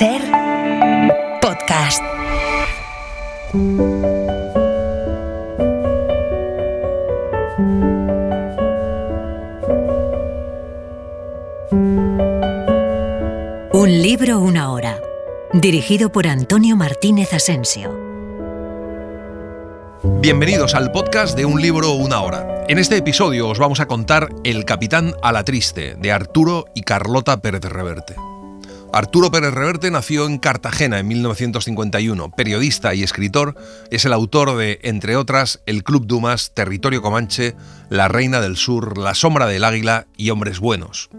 SER Podcast. Un libro, una hora. Dirigido por Antonio Martínez Asensio. Bienvenidos al podcast de Un libro, una hora. En este episodio os vamos a contar El capitán a la triste, de Arturo y Carlota Pérez Reverte. Arturo Pérez Reverte nació en Cartagena en 1951. Periodista y escritor, es el autor de, entre otras, El Club Dumas, Territorio Comanche, La Reina del Sur, La Sombra del Águila y Hombres Buenos.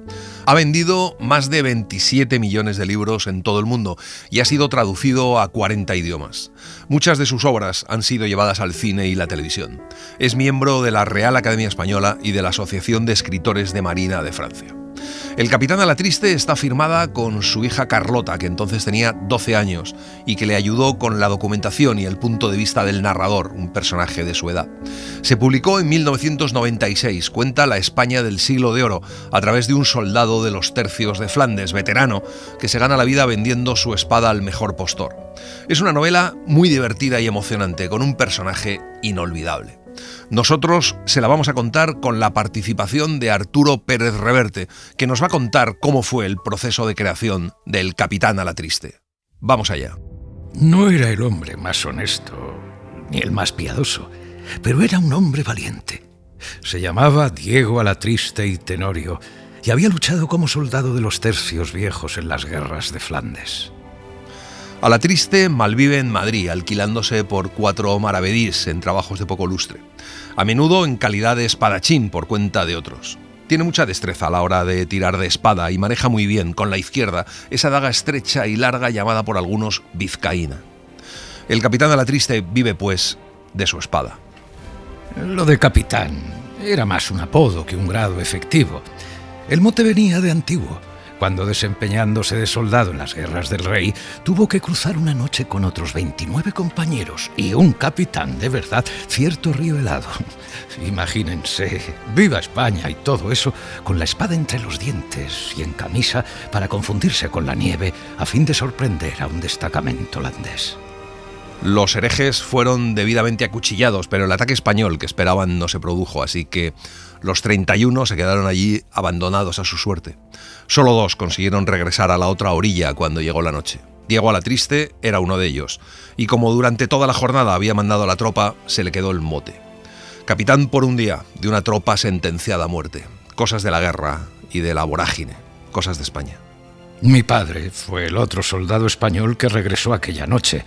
Ha vendido más de 27 millones de libros en todo el mundo y ha sido traducido a 40 idiomas. Muchas de sus obras han sido llevadas al cine y la televisión. Es miembro de la Real Academia Española y de la Asociación de Escritores de Marina de Francia. El capitán a la triste está firmada con su hija Carlota, que entonces tenía 12 años y que le ayudó con la documentación y el punto de vista del narrador, un personaje de su edad. Se publicó en 1996, cuenta la España del siglo de oro, a través de un soldado de los tercios de Flandes, veterano, que se gana la vida vendiendo su espada al mejor postor. Es una novela muy divertida y emocionante, con un personaje inolvidable. Nosotros se la vamos a contar con la participación de Arturo Pérez Reverte, que nos va a contar cómo fue el proceso de creación del capitán a la triste. Vamos allá. No era el hombre más honesto, ni el más piadoso, pero era un hombre valiente. Se llamaba Diego Alatriste y Tenorio, y había luchado como soldado de los tercios viejos en las guerras de Flandes. Alatriste malvive en Madrid, alquilándose por 4 maravedís en trabajos de poco lustre, a menudo en calidad de espadachín por cuenta de otros. Tiene mucha destreza a la hora de tirar de espada y maneja muy bien, con la izquierda, esa daga estrecha y larga llamada por algunos vizcaína. El capitán Alatriste vive, pues, de su espada. Lo de capitán era más un apodo que un grado efectivo. El mote venía de antiguo, cuando desempeñándose de soldado en las guerras del rey, tuvo que cruzar una noche con otros 29 compañeros y un capitán de verdad, cierto río helado. Imagínense, viva España y todo eso, con la espada entre los dientes y en camisa para confundirse con la nieve a fin de sorprender a un destacamento holandés. Los herejes fueron debidamente acuchillados, pero el ataque español que esperaban no se produjo, así que los 31 se quedaron allí abandonados a su suerte. Solo 2 consiguieron regresar a la otra orilla cuando llegó la noche. Diego Alatriste era uno de ellos, y como durante toda la jornada había mandado a la tropa, se le quedó el mote. Capitán por un día de una tropa sentenciada a muerte. Cosas de la guerra y de la vorágine, cosas de España. Mi padre fue el otro soldado español que regresó aquella noche.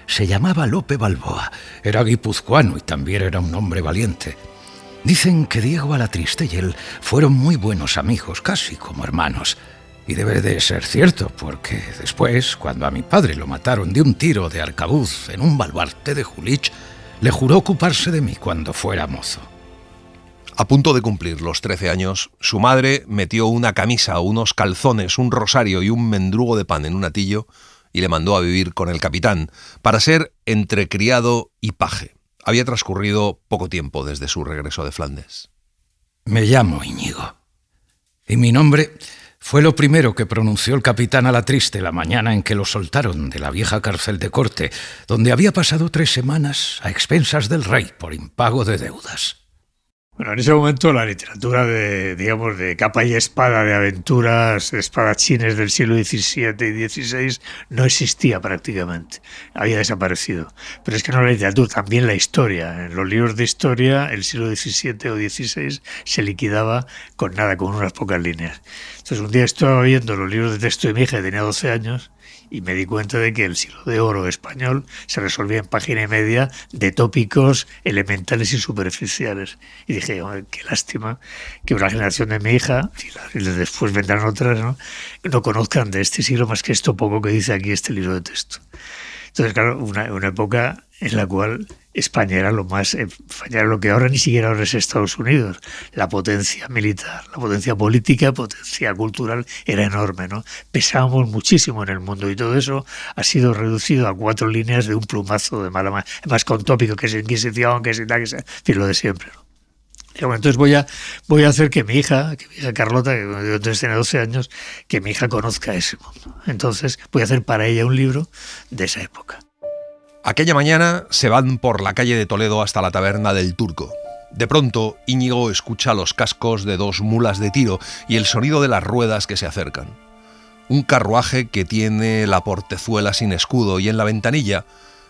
Se llamaba Lope Balboa, era guipuzcoano y también era un hombre valiente. Dicen que Diego Alatriste y él fueron muy buenos amigos, casi como hermanos. Y debe de ser cierto, porque después, cuando a mi padre lo mataron de un tiro de arcabuz en un baluarte de Jülich, le juró ocuparse de mí cuando fuera mozo. A punto de cumplir los 13 años, su madre metió una camisa, unos calzones, un rosario y un mendrugo de pan en un atillo y le mandó a vivir con el capitán para ser entre criado y paje. Había transcurrido poco tiempo desde su regreso de Flandes. Me llamo Íñigo, y mi nombre fue lo primero que pronunció el capitán Alatriste la mañana en que lo soltaron de la vieja cárcel de corte, donde había pasado 3 semanas a expensas del rey por impago de deudas. Bueno, en ese momento la literatura de capa y espada, de aventuras, de espadachines del siglo XVII y XVI no existía prácticamente, había desaparecido. Pero es que no la literatura, también la historia. En los libros de historia, el siglo XVII o XVI se liquidaba con nada, con unas pocas líneas. Entonces un día estaba viendo los libros de texto de mi hija, que tenía 12 años, y me di cuenta de que el siglo de oro español se resolvía en página y media de tópicos elementales y superficiales. Y dije, qué lástima que una generación de mi hija, y después vendrán otras, no conozcan de este siglo más que esto poco que dice aquí este libro de texto. Entonces, claro, una época en la cual España era lo que ahora ni siquiera es Estados Unidos. La potencia militar, la potencia política, potencia cultural era enorme, ¿no? Pesábamos muchísimo en el mundo y todo eso ha sido reducido a 4 líneas de un plumazo de mala manera. Además con tópico que es Inquisición, que es tal, que es, en fin, lo de siempre, ¿no? Digo, entonces voy a hacer que mi hija Carlota, que entonces tiene 12 años, que mi hija conozca ese mundo. Entonces voy a hacer para ella un libro de esa época. Aquella mañana se van por la calle de Toledo hasta la taberna del Turco. De pronto, Íñigo escucha los cascos de 2 mulas de tiro y el sonido de las ruedas que se acercan. Un carruaje que tiene la portezuela sin escudo y en la ventanilla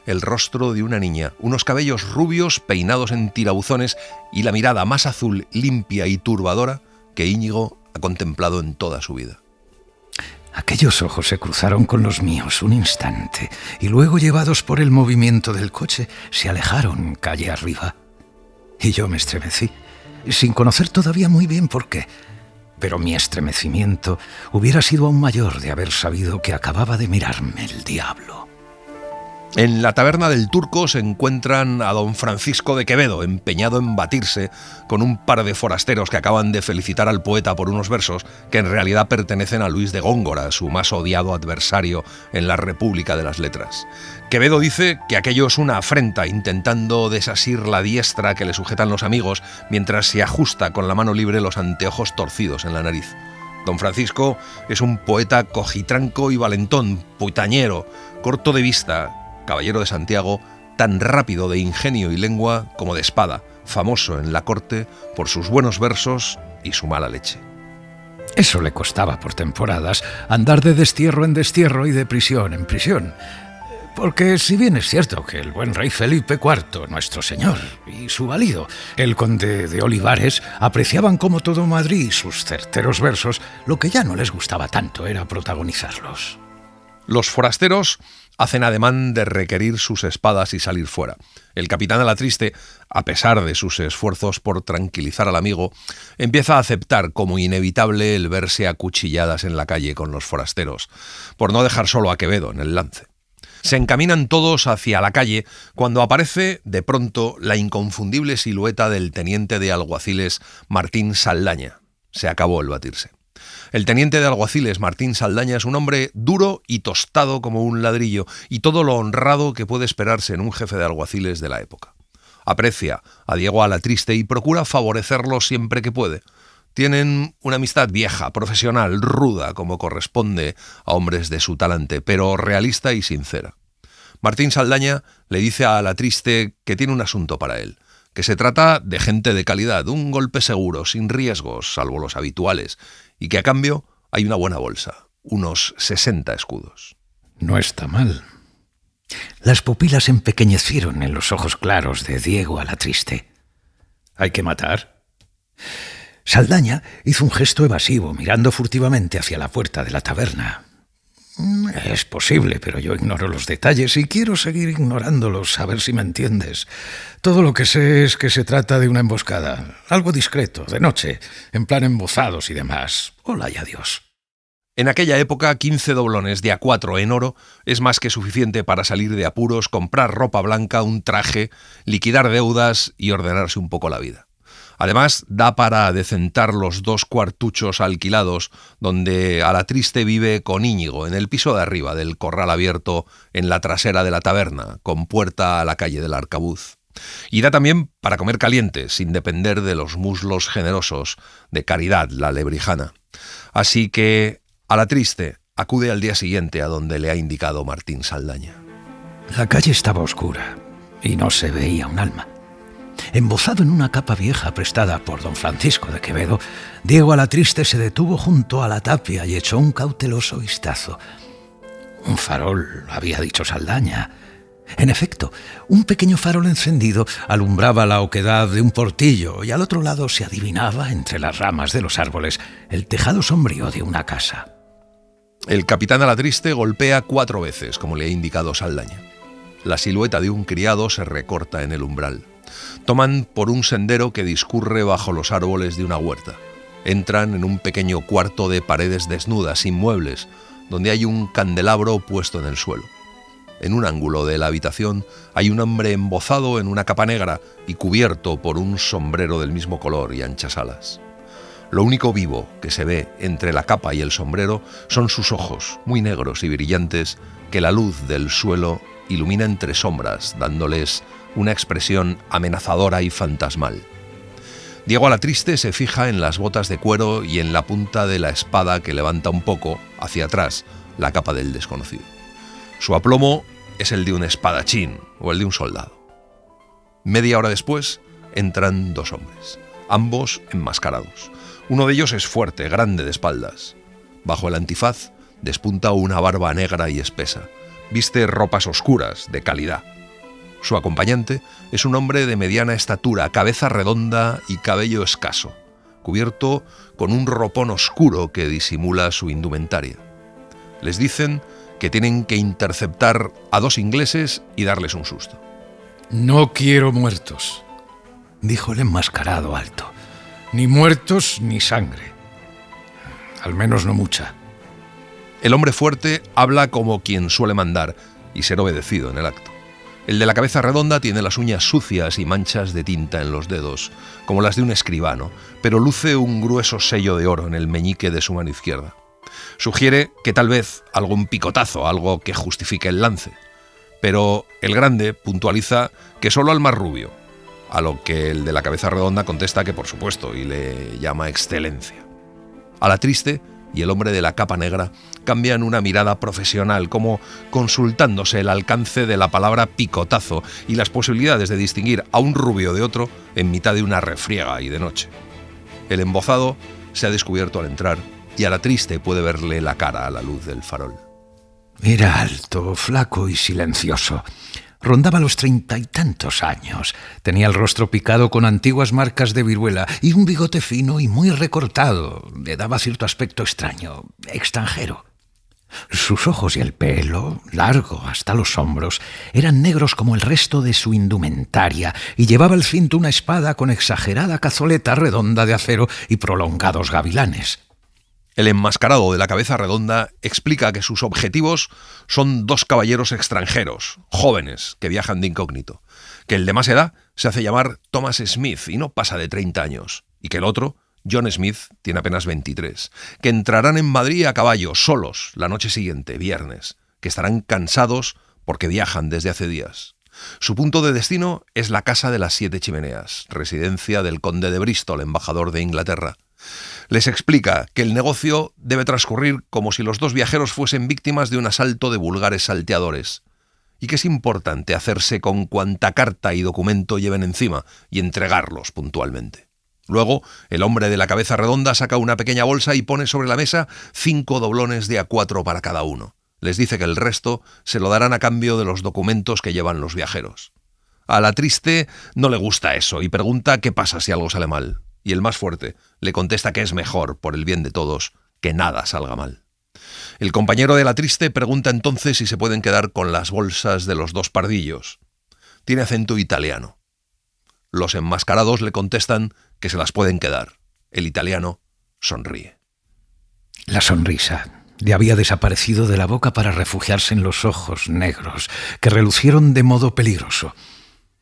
el rostro de una niña, unos cabellos rubios peinados en tirabuzones y la mirada más azul, limpia y turbadora que Íñigo ha contemplado en toda su vida. Aquellos ojos se cruzaron con los míos un instante y luego, llevados por el movimiento del coche, se alejaron calle arriba. Y yo me estremecí, sin conocer todavía muy bien por qué. Pero mi estremecimiento hubiera sido aún mayor de haber sabido que acababa de mirarme el diablo. En la taberna del Turco se encuentran a don Francisco de Quevedo, empeñado en batirse con un par de forasteros que acaban de felicitar al poeta por unos versos que en realidad pertenecen a Luis de Góngora, su más odiado adversario en la República de las Letras. Quevedo dice que aquello es una afrenta, intentando desasir la diestra que le sujetan los amigos mientras se ajusta con la mano libre los anteojos torcidos en la nariz. Don Francisco es un poeta cojitranco y valentón, putañero, corto de vista, caballero de Santiago, tan rápido de ingenio y lengua como de espada, famoso en la corte por sus buenos versos y su mala leche. Eso le costaba por temporadas andar de destierro en destierro y de prisión en prisión. Porque si bien es cierto que el buen rey Felipe IV, nuestro señor, y su valido, el conde de Olivares, apreciaban como todo Madrid sus certeros versos, lo que ya no les gustaba tanto era protagonizarlos. Los forasteros hacen ademán de requerir sus espadas y salir fuera. El capitán Alatriste, a pesar de sus esfuerzos por tranquilizar al amigo, empieza a aceptar como inevitable el verse a cuchilladas en la calle con los forasteros, por no dejar solo a Quevedo en el lance. Se encaminan todos hacia la calle cuando aparece de pronto la inconfundible silueta del teniente de alguaciles Martín Saldaña. Se acabó el batirse. El teniente de alguaciles Martín Saldaña es un hombre duro y tostado como un ladrillo y todo lo honrado que puede esperarse en un jefe de alguaciles de la época. Aprecia a Diego Alatriste y procura favorecerlo siempre que puede. Tienen una amistad vieja, profesional, ruda, como corresponde a hombres de su talante, pero realista y sincera. Martín Saldaña le dice a Alatriste que tiene un asunto para él, que se trata de gente de calidad, un golpe seguro, sin riesgos, salvo los habituales, y que a cambio hay una buena bolsa, unos 60 escudos. No está mal. Las pupilas empequeñecieron en los ojos claros de Diego Alatriste. ¿Hay que matar? Saldaña hizo un gesto evasivo, mirando furtivamente hacia la puerta de la taberna. Es posible, pero yo ignoro los detalles y quiero seguir ignorándolos, a ver si me entiendes. Todo lo que sé es que se trata de una emboscada, algo discreto, de noche, en plan embozados y demás. Hola y adiós. En aquella época, 15 doblones de A4 en oro es más que suficiente para salir de apuros, comprar ropa blanca, un traje, liquidar deudas y ordenarse un poco la vida. Además, da para decentar los 2 cuartuchos alquilados donde Alatriste vive con Íñigo, en el piso de arriba del corral abierto en la trasera de la taberna, con puerta a la calle del Arcabuz. Y da también para comer caliente, sin depender de los muslos generosos de Caridad, la lebrijana. Así que Alatriste acude al día siguiente a donde le ha indicado Martín Saldaña. La calle estaba oscura y no se veía un alma. Embozado en una capa vieja prestada por don Francisco de Quevedo, Diego Alatriste se detuvo junto a la tapia y echó un cauteloso vistazo. Un farol, había dicho Saldaña. En efecto, un pequeño farol encendido alumbraba la oquedad de un portillo y al otro lado se adivinaba, entre las ramas de los árboles, el tejado sombrío de una casa. El capitán Alatriste golpea 4 veces, como le ha indicado Saldaña. La silueta de un criado se recorta en el umbral. Toman por un sendero que discurre bajo los árboles de una huerta. Entran en un pequeño cuarto de paredes desnudas, sin muebles, donde hay un candelabro puesto en el suelo. En un ángulo de la habitación hay un hombre embozado en una capa negra y cubierto por un sombrero del mismo color y anchas alas. Lo único vivo que se ve entre la capa y el sombrero son sus ojos, muy negros y brillantes, que la luz del suelo ilumina entre sombras, dándoles una expresión amenazadora y fantasmal. Diego Alatriste se fija en las botas de cuero y en la punta de la espada que levanta un poco hacia atrás la capa del desconocido. Su aplomo es el de un espadachín o el de un soldado. Media hora después entran dos hombres, ambos enmascarados. Uno de ellos es fuerte, grande de espaldas. Bajo el antifaz despunta una barba negra y espesa. Viste ropas oscuras, de calidad. Su acompañante es un hombre de mediana estatura, cabeza redonda y cabello escaso, cubierto con un ropón oscuro que disimula su indumentaria. Les dicen que tienen que interceptar a dos ingleses y darles un susto. «No quiero muertos», dijo el enmascarado alto. «Ni muertos ni sangre. Al menos no mucha». El hombre fuerte habla como quien suele mandar y ser obedecido en el acto. El de la cabeza redonda tiene las uñas sucias y manchas de tinta en los dedos, como las de un escribano, pero luce un grueso sello de oro en el meñique de su mano izquierda. Sugiere que tal vez algún picotazo, algo que justifique el lance. Pero el grande puntualiza que solo al más rubio, a lo que el de la cabeza redonda contesta que por supuesto y le llama excelencia. Alatriste y el hombre de la capa negra cambian una mirada profesional, como consultándose el alcance de la palabra picotazo y las posibilidades de distinguir a un rubio de otro en mitad de una refriega y de noche. El embozado se ha descubierto al entrar y Alatriste puede verle la cara a la luz del farol. Era alto, flaco y silencioso. Rondaba los 30 y tantos años. Tenía el rostro picado con antiguas marcas de viruela y un bigote fino y muy recortado. Le daba cierto aspecto extraño, extranjero. Sus ojos y el pelo, largo hasta los hombros, eran negros como el resto de su indumentaria y llevaba al cinto una espada con exagerada cazoleta redonda de acero y prolongados gavilanes. El enmascarado de la cabeza redonda explica que sus objetivos son dos caballeros extranjeros, jóvenes, que viajan de incógnito, que el de más edad se hace llamar Thomas Smith y no pasa de 30 años, y que el otro, John Smith, tiene apenas 23, que entrarán en Madrid a caballo, solos, la noche siguiente, viernes, que estarán cansados porque viajan desde hace días. Su punto de destino es la Casa de las 7 Chimeneas, residencia del conde de Bristol, embajador de Inglaterra. Les explica que el negocio debe transcurrir como si los dos viajeros fuesen víctimas de un asalto de vulgares salteadores, y que es importante hacerse con cuanta carta y documento lleven encima y entregarlos puntualmente. Luego, el hombre de la cabeza redonda saca una pequeña bolsa y pone sobre la mesa 5 doblones de A4 para cada uno. Les dice que el resto se lo darán a cambio de los documentos que llevan los viajeros. A Alatriste no le gusta eso y pregunta qué pasa si algo sale mal. Y el más fuerte le contesta que es mejor, por el bien de todos, que nada salga mal. El compañero de Alatriste pregunta entonces si se pueden quedar con las bolsas de los dos pardillos. Tiene acento italiano. Los enmascarados le contestan que se las pueden quedar. El italiano sonríe. La sonrisa le había desaparecido de la boca para refugiarse en los ojos negros, que relucieron de modo peligroso.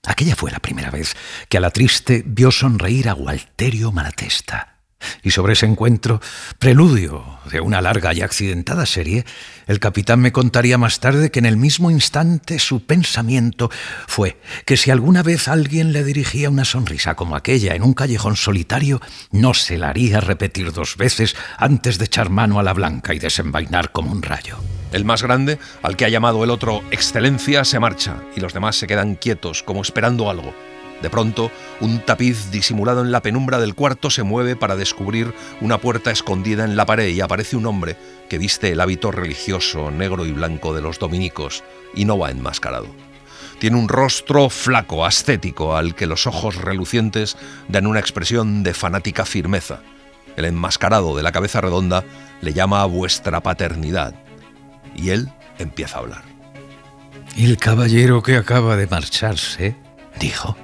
Aquella fue la primera vez que Alatriste vio sonreír a Gualterio Malatesta. Y sobre ese encuentro, preludio de una larga y accidentada serie, el capitán me contaría más tarde que en el mismo instante su pensamiento fue que si alguna vez alguien le dirigía una sonrisa como aquella en un callejón solitario, no se la haría repetir 2 veces antes de echar mano a la blanca y desenvainar como un rayo. El más grande, al que ha llamado el otro Excelencia, se marcha y los demás se quedan quietos, como esperando algo. De pronto, un tapiz disimulado en la penumbra del cuarto se mueve para descubrir una puerta escondida en la pared y aparece un hombre que viste el hábito religioso negro y blanco de los dominicos y no va enmascarado. Tiene un rostro flaco, ascético, al que los ojos relucientes dan una expresión de fanática firmeza. El enmascarado de la cabeza redonda le llama a vuestra paternidad y él empieza a hablar. «El caballero que acaba de marcharse», dijo,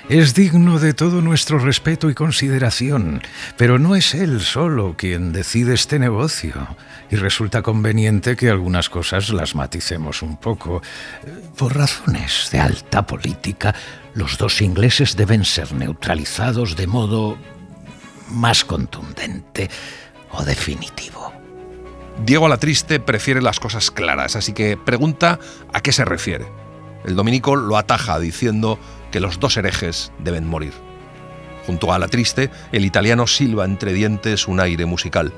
«es digno de todo nuestro respeto y consideración, pero no es él solo quien decide este negocio, y resulta conveniente que algunas cosas las maticemos un poco. Por razones de alta política, los 2 ingleses deben ser neutralizados de modo más contundente o definitivo». Diego Alatriste prefiere las cosas claras, así que pregunta a qué se refiere. El dominico lo ataja diciendo que los 2 herejes deben morir. Junto a Alatriste, el italiano silba entre dientes un aire musical.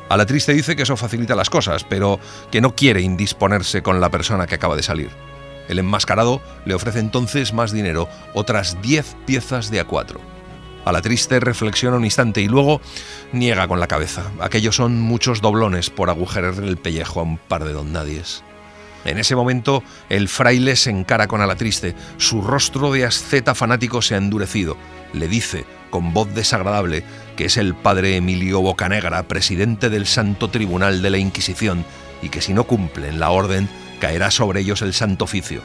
Alatriste dice que eso facilita las cosas, pero que no quiere indisponerse con la persona que acaba de salir. El enmascarado le ofrece entonces más dinero, otras 10 piezas de A4. Alatriste reflexiona un instante y luego niega con la cabeza. Aquellos son muchos doblones por agujerar el pellejo a un par de donnadies. En ese momento, el fraile se encara con Alatriste. Su rostro de asceta fanático se ha endurecido. Le dice, con voz desagradable, que es el padre Emilio Bocanegra, presidente del Santo Tribunal de la Inquisición, y que si no cumplen la orden, caerá sobre ellos el Santo Oficio.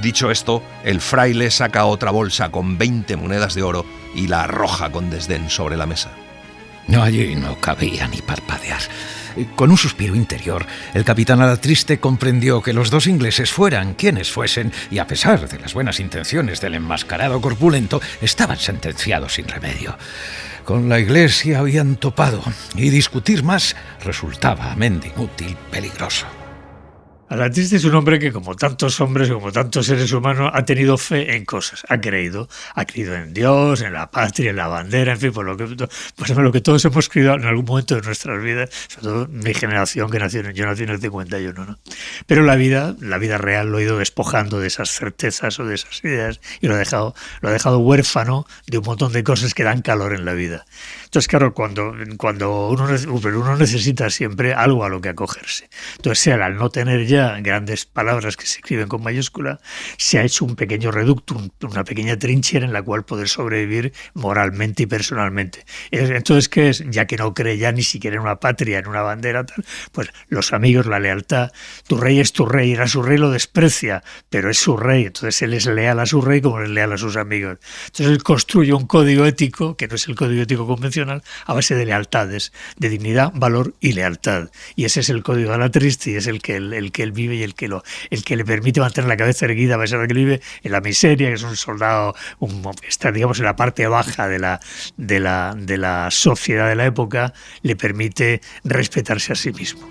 Dicho esto, el fraile saca otra bolsa con 20 monedas de oro y la arroja con desdén sobre la mesa. No, allí no cabía ni parpadear. Con un suspiro interior, el capitán Alatriste comprendió que los dos ingleses fueran quienes fuesen, y a pesar de las buenas intenciones del enmascarado corpulento, estaban sentenciados sin remedio. Con la Iglesia habían topado, y discutir más resultaba, amén de inútil, peligroso. Alatriste es un hombre que, como tantos hombres, como tantos seres humanos, ha tenido fe en cosas, ha creído en Dios, en la patria, en la bandera, en fin, por lo que todos hemos creído en algún momento de nuestras vidas, sobre todo mi generación, yo nací en el 51, ¿no? Pero la vida real lo ha ido despojando de esas certezas o de esas ideas y lo ha dejado huérfano de un montón de cosas que dan calor en la vida. Entonces, claro, cuando uno necesita siempre algo a lo que acogerse. Entonces, al no tener ya grandes palabras que se escriben con mayúscula, se ha hecho un pequeño reducto, una pequeña trinchera en la cual poder sobrevivir moralmente y personalmente. Entonces, ¿qué es? Ya que no cree ya ni siquiera en una patria, en una bandera, tal, pues los amigos, la lealtad. Tu rey es tu rey, era su rey, lo desprecia, pero es su rey. Entonces, él es leal a su rey como es leal a sus amigos. Entonces, él construye un código ético, que no es el código ético convencional, a base de lealtades, de dignidad, valor y lealtad. Y ese es el código de Alatriste y es el que él vive y el que le permite mantener la cabeza erguida a pesar de que vive en la miseria, que es un soldado, está, digamos, en la parte baja de la sociedad de la época, le permite respetarse a sí mismo.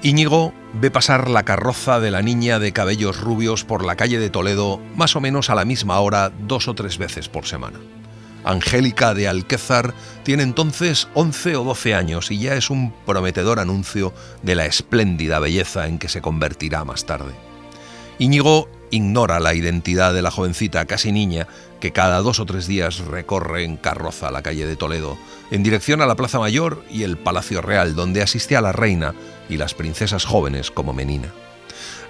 Íñigo ve pasar la carroza de la niña de cabellos rubios por la calle de Toledo más o menos a la misma hora 2 o 3 veces por semana. Angélica de Alquézar tiene entonces 11 o 12 años y ya es un prometedor anuncio de la espléndida belleza en que se convertirá más tarde. Íñigo ignora la identidad de la jovencita, casi niña, que cada 2 o 3 días recorre en carroza la calle de Toledo, en dirección a la Plaza Mayor y el Palacio Real, donde asiste a la reina y las princesas jóvenes como Menina.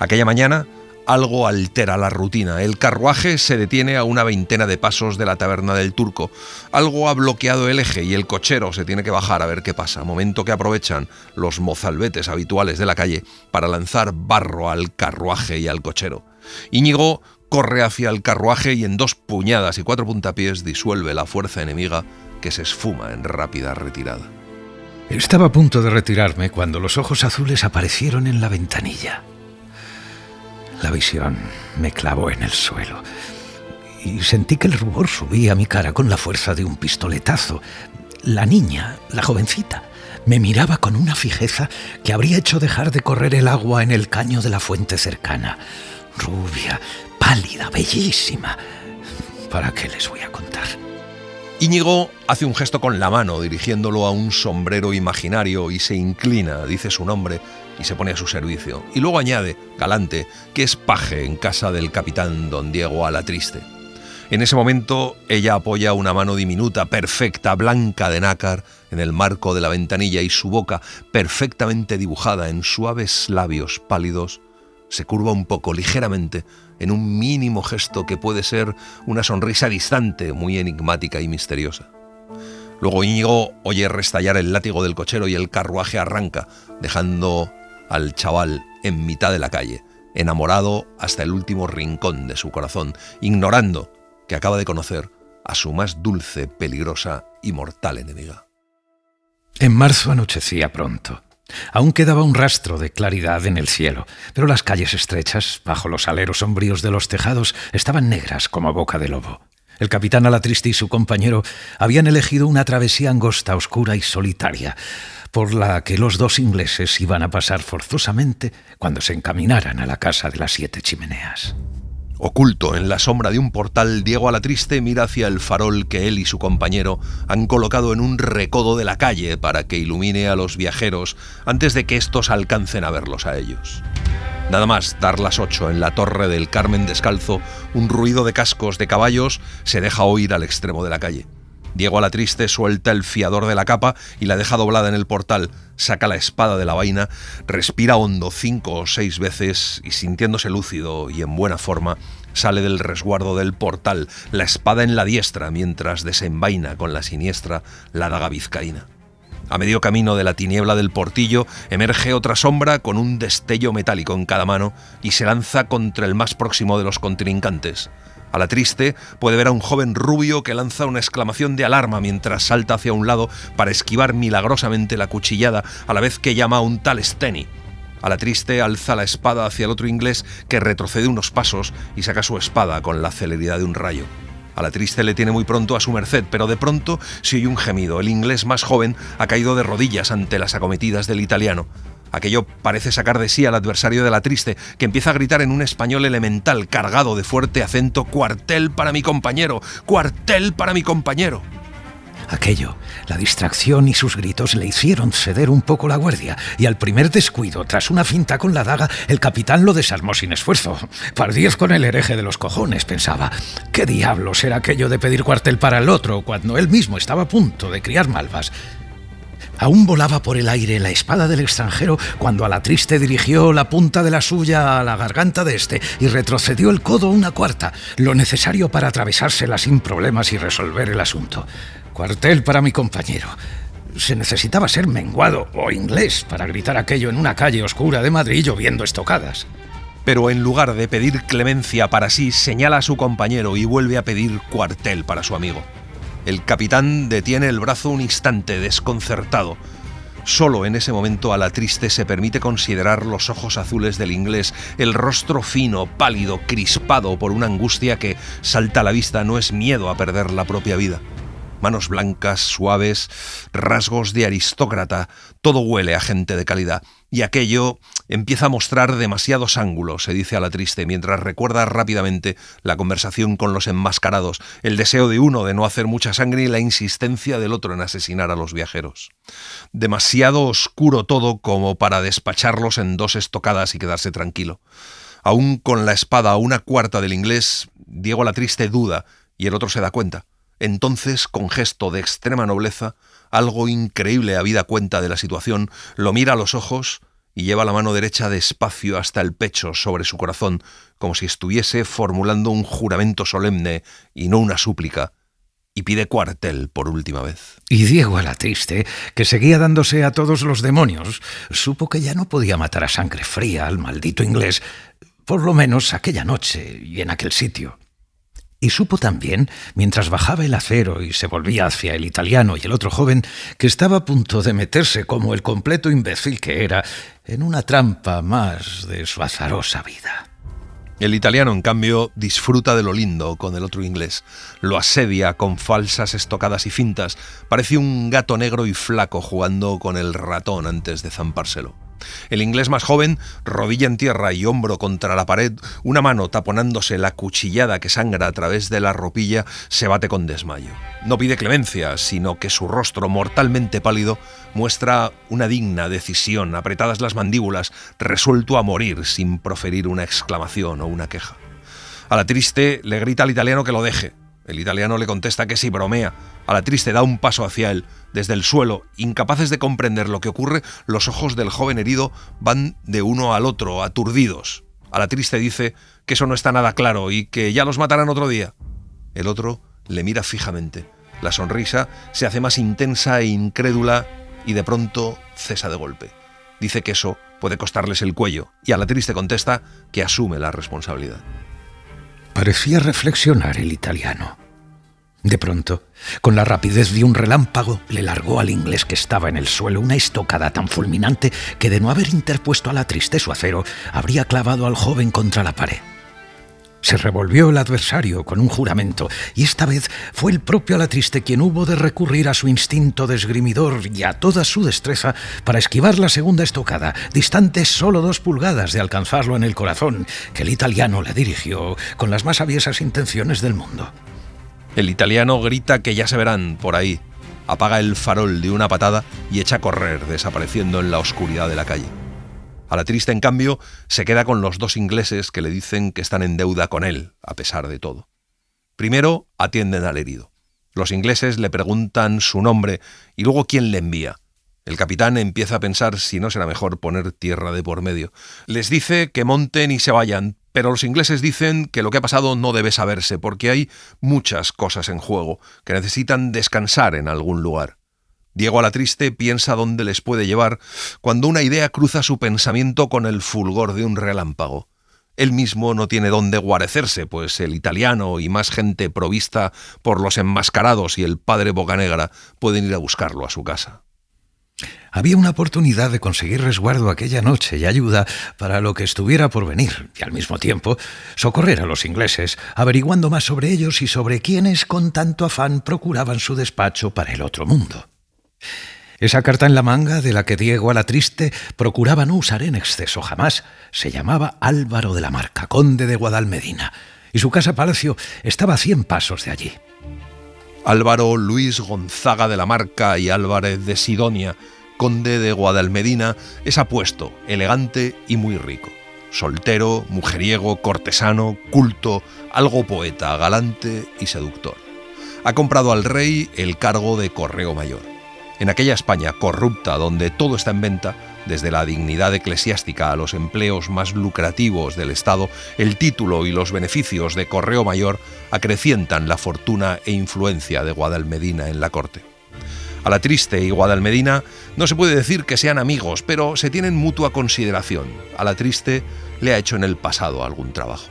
Aquella mañana, algo altera la rutina. El carruaje se detiene a una 20 de pasos de la taberna del Turco. Algo ha bloqueado el eje y el cochero se tiene que bajar a ver qué pasa, momento que aprovechan los mozalbetes habituales de la calle para lanzar barro al carruaje y al cochero. Íñigo corre hacia el carruaje y en 2 puñadas y 4 puntapiés disuelve la fuerza enemiga que se esfuma en rápida retirada. Estaba a punto de retirarme cuando los ojos azules aparecieron en la ventanilla. La visión me clavó en el suelo y sentí que el rubor subía a mi cara con la fuerza de un pistoletazo. La niña, la jovencita, me miraba con una fijeza que habría hecho dejar de correr el agua en el caño de la fuente cercana. Rubia, pálida, bellísima. ¿Para qué les voy a contar? Íñigo hace un gesto con la mano dirigiéndolo a un sombrero imaginario y se inclina, dice su nombre y se pone a su servicio. Y luego añade, galante, que es paje en casa del capitán don Diego Alatriste. En ese momento ella apoya una mano diminuta, perfecta, blanca de nácar, en el marco de la ventanilla y su boca, perfectamente dibujada en suaves labios pálidos, se curva un poco, ligeramente, en un mínimo gesto que puede ser una sonrisa distante, muy enigmática y misteriosa. Luego Íñigo oye restallar el látigo del cochero y el carruaje arranca, dejando al chaval en mitad de la calle, enamorado hasta el último rincón de su corazón, ignorando que acaba de conocer a su más dulce, peligrosa y mortal enemiga. En marzo anochecía pronto. Aún quedaba un rastro de claridad en el cielo, pero las calles estrechas, bajo los aleros sombríos de los tejados, estaban negras como boca de lobo. El capitán Alatriste y su compañero habían elegido una travesía angosta, oscura y solitaria, por la que los 2 ingleses iban a pasar forzosamente cuando se encaminaran a la casa de las 7 chimeneas. Oculto en la sombra de un portal, Diego Alatriste mira hacia el farol que él y su compañero han colocado en un recodo de la calle para que ilumine a los viajeros antes de que estos alcancen a verlos a ellos. Nada más dar las 8 en la Torre del Carmen Descalzo, un ruido de cascos de caballos se deja oír al extremo de la calle. Diego Alatriste suelta el fiador de la capa y la deja doblada en el portal, saca la espada de la vaina, respira hondo 5 o 6 veces y, sintiéndose lúcido y en buena forma, sale del resguardo del portal, la espada en la diestra, mientras desenvaina con la siniestra la daga vizcaína. A medio camino de la tiniebla del portillo emerge otra sombra con un destello metálico en cada mano y se lanza contra el más próximo de los contrincantes. Alatriste puede ver a un joven rubio que lanza una exclamación de alarma mientras salta hacia un lado para esquivar milagrosamente la cuchillada, a la vez que llama a un tal Steny. Alatriste alza la espada hacia el otro inglés, que retrocede unos pasos y saca su espada con la celeridad de un rayo. Alatriste le tiene muy pronto a su merced, pero de pronto se oye un gemido. El inglés más joven ha caído de rodillas ante las acometidas del italiano. Aquello parece sacar de sí al adversario de Alatriste, que empieza a gritar en un español elemental cargado de fuerte acento: «¡Cuartel para mi compañero! ¡Cuartel para mi compañero!». Aquello, la distracción y sus gritos le hicieron ceder un poco la guardia, y al primer descuido, tras una finta con la daga, el capitán lo desarmó sin esfuerzo. Pardiez con el hereje de los cojones, pensaba. ¿Qué diablos era aquello de pedir cuartel para el otro, cuando él mismo estaba a punto de criar malvas? Aún volaba por el aire la espada del extranjero cuando Alatriste dirigió la punta de la suya a la garganta de este y retrocedió el codo una cuarta, lo necesario para atravesársela sin problemas y resolver el asunto. Cuartel para mi compañero. Se necesitaba ser menguado o inglés para gritar aquello en una calle oscura de Madrid lloviendo estocadas. Pero en lugar de pedir clemencia para sí, señala a su compañero y vuelve a pedir cuartel para su amigo. El capitán detiene el brazo un instante, desconcertado. Solo en ese momento Alatriste se permite considerar los ojos azules del inglés, el rostro fino, pálido, crispado por una angustia que salta a la vista. No es miedo a perder la propia vida. Manos blancas, suaves, rasgos de aristócrata, todo huele a gente de calidad. Y aquello empieza a mostrar demasiados ángulos, se dice Alatriste, mientras recuerda rápidamente la conversación con los enmascarados, el deseo de uno de no hacer mucha sangre y la insistencia del otro en asesinar a los viajeros. Demasiado oscuro todo como para despacharlos en 2 estocadas y quedarse tranquilo. Aún con la espada a una cuarta del inglés, Diego Alatriste duda y el otro se da cuenta. Entonces, con gesto de extrema nobleza, algo increíble habida cuenta de la situación, lo mira a los ojos y lleva la mano derecha despacio hasta el pecho sobre su corazón, como si estuviese formulando un juramento solemne y no una súplica, y pide cuartel por última vez. Y Diego Alatriste, que seguía dándose a todos los demonios, supo que ya no podía matar a sangre fría al maldito inglés, por lo menos aquella noche y en aquel sitio. Y supo también, mientras bajaba el acero y se volvía hacia el italiano y el otro joven, que estaba a punto de meterse, como el completo imbécil que era, en una trampa más de su azarosa vida. El italiano, en cambio, disfruta de lo lindo con el otro inglés. Lo asedia con falsas estocadas y fintas. Parece un gato negro y flaco jugando con el ratón antes de zampárselo. El inglés más joven, rodilla en tierra y hombro contra la pared, una mano taponándose la cuchillada que sangra a través de la ropilla, se bate con desmayo. No pide clemencia, sino que su rostro, mortalmente pálido, muestra una digna decisión, apretadas las mandíbulas, resuelto a morir sin proferir una exclamación o una queja. Alatriste le grita al italiano que lo deje. El italiano le contesta que sí, bromea. Alatriste da un paso hacia él. Desde el suelo, incapaces de comprender lo que ocurre, los ojos del joven herido van de uno al otro, aturdidos. Alatriste dice que eso no está nada claro y que ya los matarán otro día. El otro le mira fijamente. La sonrisa se hace más intensa e incrédula y de pronto cesa de golpe. Dice que eso puede costarles el cuello y Alatriste contesta que asume la responsabilidad. Parecía reflexionar el italiano. De pronto, con la rapidez de un relámpago, le largó al inglés que estaba en el suelo una estocada tan fulminante que, de no haber interpuesto a Alatriste su acero, habría clavado al joven contra la pared. Se revolvió el adversario con un juramento, y esta vez fue el propio Alatriste quien hubo de recurrir a su instinto de esgrimidor y a toda su destreza para esquivar la segunda estocada, distante solo 2 pulgadas de alcanzarlo en el corazón, que el italiano le dirigió con las más aviesas intenciones del mundo. El italiano grita que ya se verán por ahí, apaga el farol de una patada y echa a correr, desapareciendo en la oscuridad de la calle. Alatriste, en cambio, se queda con los 2 ingleses que le dicen que están en deuda con él, a pesar de todo. Primero atienden al herido. Los ingleses le preguntan su nombre y luego quién le envía. El capitán empieza a pensar si no será mejor poner tierra de por medio. Les dice que monten y se vayan, pero los ingleses dicen que lo que ha pasado no debe saberse, porque hay muchas cosas en juego que necesitan descansar en algún lugar. Diego Alatriste piensa dónde les puede llevar cuando una idea cruza su pensamiento con el fulgor de un relámpago. Él mismo no tiene dónde guarecerse, pues el italiano y más gente provista por los enmascarados y el padre Bocanegra pueden ir a buscarlo a su casa. Había una oportunidad de conseguir resguardo aquella noche y ayuda para lo que estuviera por venir, y al mismo tiempo socorrer a los ingleses, averiguando más sobre ellos y sobre quienes con tanto afán procuraban su despacho para el otro mundo. Esa carta en la manga, de la que Diego Alatriste procuraba no usar en exceso jamás, se llamaba Álvaro de la Marca, conde de Guadalmedina, y su casa-palacio estaba a 100 pasos de allí. Álvaro Luis Gonzaga de la Marca y Álvarez de Sidonia, conde de Guadalmedina, es apuesto, elegante y muy rico. Soltero, mujeriego, cortesano, culto, algo poeta, galante y seductor. Ha comprado al rey el cargo de correo mayor. En aquella España corrupta, donde todo está en venta, desde la dignidad eclesiástica a los empleos más lucrativos del Estado, el título y los beneficios de correo mayor acrecientan la fortuna e influencia de Guadalmedina en la corte. Alatriste y Guadalmedina no se puede decir que sean amigos, pero se tienen mutua consideración. Alatriste le ha hecho en el pasado algún trabajo.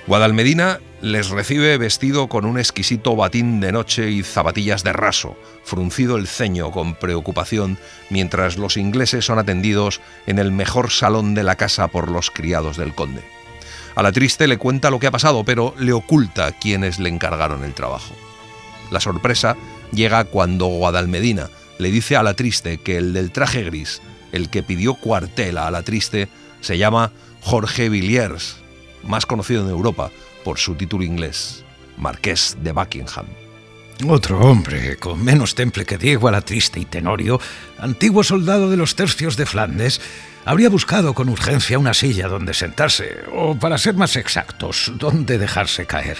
Guadalmedina les recibe vestido con un exquisito batín de noche y zapatillas de raso, fruncido el ceño con preocupación, mientras los ingleses son atendidos en el mejor salón de la casa por los criados del conde. Alatriste le cuenta lo que ha pasado, pero le oculta quiénes le encargaron el trabajo. La sorpresa llega cuando Guadalmedina le dice a Alatriste que el del traje gris, el que pidió cuartel a Alatriste, se llama Jorge Villiers, más conocido en Europa por su título inglés, Marqués de Buckingham. Otro hombre con menos temple que Diego Alatriste y Tenorio, antiguo soldado de los tercios de Flandes, habría buscado con urgencia una silla donde sentarse, o para ser más exactos, donde dejarse caer.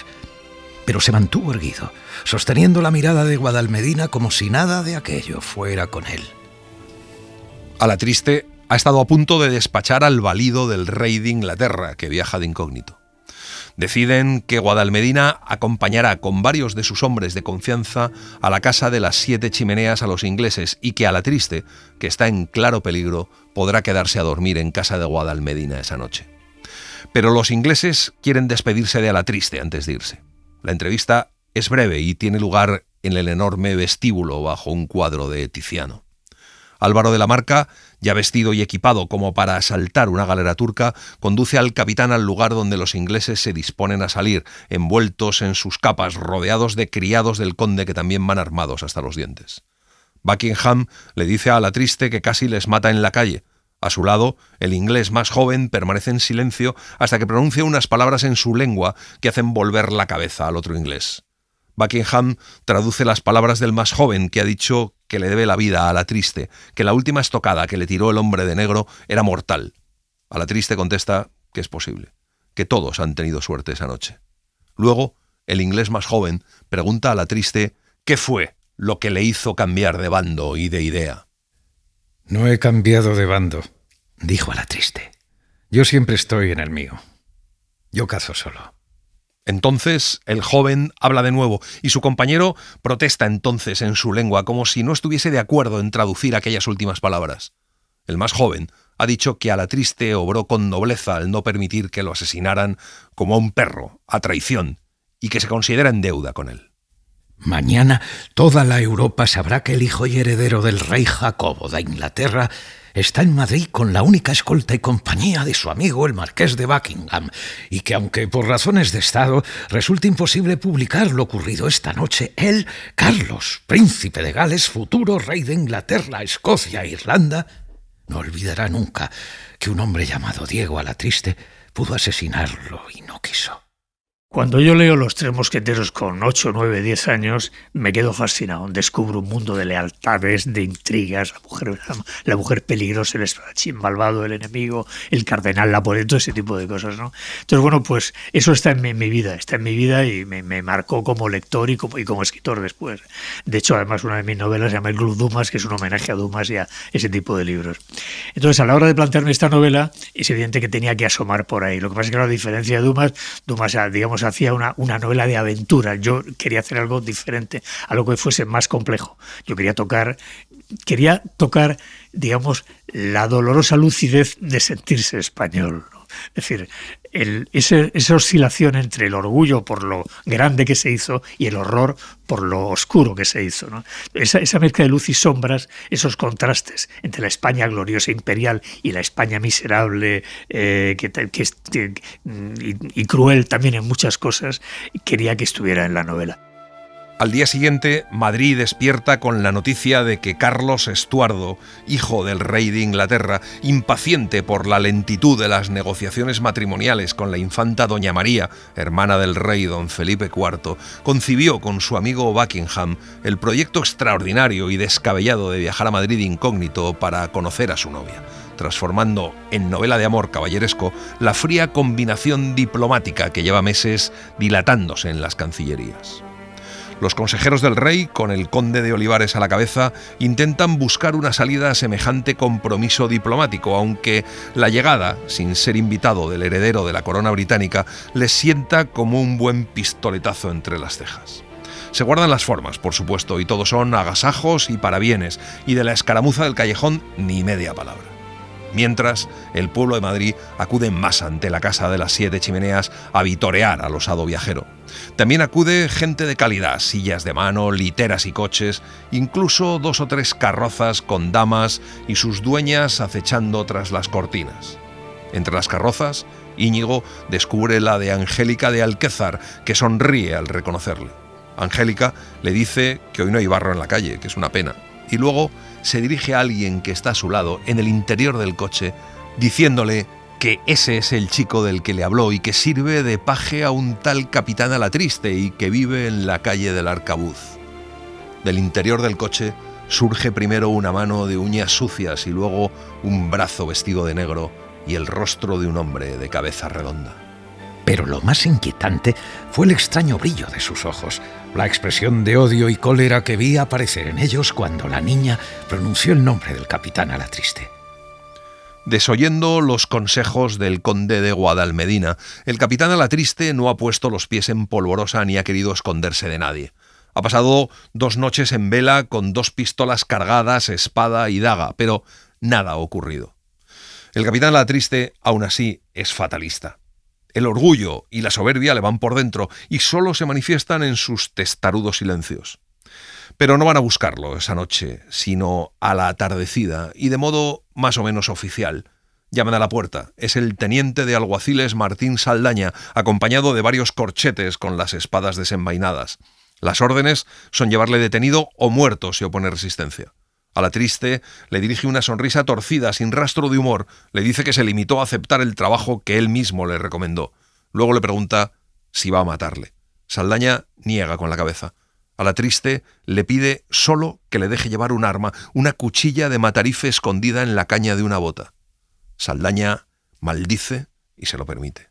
Pero se mantuvo erguido, sosteniendo la mirada de Guadalmedina como si nada de aquello fuera con él. Alatriste ha estado a punto de despachar al valido del rey de Inglaterra, que viaja de incógnito. Deciden que Guadalmedina acompañará con varios de sus hombres de confianza a la casa de las 7 chimeneas a los ingleses y que Alatriste, que está en claro peligro, podrá quedarse a dormir en casa de Guadalmedina esa noche. Pero los ingleses quieren despedirse de Alatriste antes de irse. La entrevista es breve y tiene lugar en el enorme vestíbulo bajo un cuadro de Tiziano. Álvaro de la Marca, ya vestido y equipado como para asaltar una galera turca, conduce al capitán al lugar donde los ingleses se disponen a salir, envueltos en sus capas, rodeados de criados del conde que también van armados hasta los dientes. Buckingham le dice a Alatriste que casi les mata en la calle. A su lado, el inglés más joven permanece en silencio hasta que pronuncia unas palabras en su lengua que hacen volver la cabeza al otro inglés. Buckingham traduce las palabras del más joven, que ha dicho que le debe la vida a Alatriste, que la última estocada que le tiró el hombre de negro era mortal. Alatriste contesta que es posible, que todos han tenido suerte esa noche. Luego, el inglés más joven pregunta a Alatriste qué fue lo que le hizo cambiar de bando y de idea. No he cambiado de bando, dijo Alatriste. Yo siempre estoy en el mío. Yo cazo solo. Entonces el joven habla de nuevo y su compañero protesta entonces en su lengua como si no estuviese de acuerdo en traducir aquellas últimas palabras. El más joven ha dicho que Alatriste obró con nobleza al no permitir que lo asesinaran como a un perro, a traición, y que se considera en deuda con él. Mañana toda la Europa sabrá que el hijo y heredero del rey Jacobo de Inglaterra está en Madrid con la única escolta y compañía de su amigo el marqués de Buckingham, y que aunque por razones de Estado resulte imposible publicar lo ocurrido esta noche, él, Carlos, príncipe de Gales, futuro rey de Inglaterra, Escocia e Irlanda, no olvidará nunca que un hombre llamado Diego Alatriste pudo asesinarlo y no quiso. Cuando yo leo Los Tres Mosqueteros con 8, 9, 10 años, me quedo fascinado. Descubro un mundo de lealtades, de intrigas, la mujer peligrosa, el espadachín malvado, el enemigo, el cardenal Napoleón, todo ese tipo de cosas, ¿no? Entonces, bueno, pues eso está en mi vida y me marcó como lector y como escritor después. De hecho, además, una de mis novelas se llama El Club Dumas, que es un homenaje a Dumas y a ese tipo de libros. Entonces, a la hora de plantearme esta novela, es evidente que tenía que asomar por ahí. Lo que pasa es que, a diferencia de Dumas, digamos, hacía una novela de aventura. Yo quería hacer algo diferente, algo que fuese más complejo. Yo quería tocar, digamos, la dolorosa lucidez de sentirse español, ¿no? Es decir, esa oscilación entre el orgullo por lo grande que se hizo y el horror por lo oscuro que se hizo, ¿no? Esa mezcla de luz y sombras, esos contrastes entre la España gloriosa imperial y la España miserable y cruel también en muchas cosas, quería que estuviera en la novela. Al día siguiente, Madrid despierta con la noticia de que Carlos Estuardo, hijo del rey de Inglaterra, impaciente por la lentitud de las negociaciones matrimoniales con la infanta Doña María, hermana del rey don Felipe IV, concibió con su amigo Buckingham el proyecto extraordinario y descabellado de viajar a Madrid incógnito para conocer a su novia, transformando en novela de amor caballeresco la fría combinación diplomática que lleva meses dilatándose en las cancillerías. Los consejeros del rey, con el conde de Olivares a la cabeza, intentan buscar una salida a semejante compromiso diplomático, aunque la llegada, sin ser invitado, del heredero de la corona británica les sienta como un buen pistoletazo entre las cejas. Se guardan las formas, por supuesto, y todo son agasajos y parabienes, y de la escaramuza del callejón ni media palabra. Mientras, el pueblo de Madrid acude en masa ante la Casa de las Siete Chimeneas a vitorear al osado viajero. También acude gente de calidad, sillas de mano, literas y coches, incluso 2 o 3 carrozas con damas y sus dueñas acechando tras las cortinas. Entre las carrozas, Íñigo descubre la de Angélica de Alquézar, que sonríe al reconocerle. Angélica le dice que hoy no hay barro en la calle, que es una pena, y luego se dirige a alguien que está a su lado en el interior del coche, diciéndole que ese es el chico del que le habló y que sirve de paje a un tal capitán Alatriste y que vive en la calle del Arcabuz. Del interior del coche surge primero una mano de uñas sucias y luego un brazo vestido de negro y el rostro de un hombre de cabeza redonda. Pero lo más inquietante fue el extraño brillo de sus ojos, la expresión de odio y cólera que vi aparecer en ellos cuando la niña pronunció el nombre del capitán Alatriste. Desoyendo los consejos del conde de Guadalmedina, el capitán Alatriste no ha puesto los pies en polvorosa ni ha querido esconderse de nadie. Ha pasado 2 noches en vela con 2 pistolas cargadas, espada y daga, pero nada ha ocurrido. El capitán Alatriste, aún así, es fatalista. El orgullo y la soberbia le van por dentro y solo se manifiestan en sus testarudos silencios. Pero no van a buscarlo esa noche, sino a la atardecida y de modo más o menos oficial. Llaman a la puerta. Es el teniente de alguaciles Martín Saldaña, acompañado de varios corchetes con las espadas desenvainadas. Las órdenes son llevarle detenido o muerto si opone resistencia. Alatriste le dirige una sonrisa torcida, sin rastro de humor. Le dice que se limitó a aceptar el trabajo que él mismo le recomendó. Luego le pregunta si va a matarle. Saldaña niega con la cabeza. Alatriste le pide solo que le deje llevar un arma, una cuchilla de matarife escondida en la caña de una bota. Saldaña maldice y se lo permite.